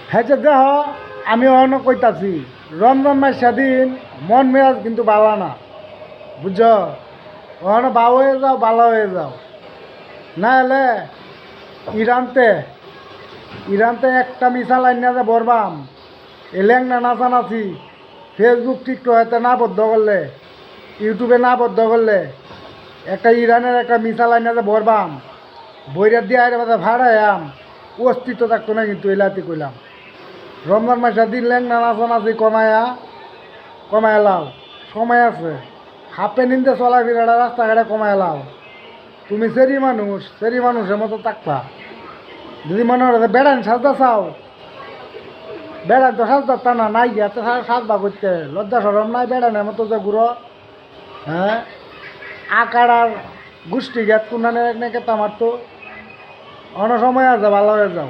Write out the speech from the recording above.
হ্যাঁ দেহ আমি অন্য কইতাছি রমজান মাস সেদিন মন মেজাজ কিন্তু বালা না বুঝছ ওখানে বাউ হয়ে যাও বালা হয়ে যাও না এলে ইরানতে একটা মিসাল আইনা যে বরবাম এলেং না নাচানাচি ফেসবুক টিকটক এতে না বদ্ধ করলে ইউটিউবে না বদ্ধ করলে একটা ইরানের একটা মিসাল আইনা যে বরবাম বইরা দিয়ে আরে বাদা ভাড়ায়াম অস্তিত্ব থাকতো না কিন্তু এলাতি কইলাম রমজান মাসে দিন লেং না নাচানাচি কমায় লাও সময় আছে হাফে নিন্দে চলাফেরাটা রাস্তাঘাটে কমায় লাও তুমি সেরি মানুষের মতো থাকবা যদি মনে হয় বেড়ান সাজদা চাও বেড়ান তো সাজদা তা না নাই গিয়া তো সাজবা করতে লজ্জা সরম নাই বেড়ানের মতো যে ঘুরো হ্যাঁ আকার আর গোষ্ঠী গ্যাত কোনানে নেকে তো আমার তো অন্য সময় আছে ভালো হয়ে যাও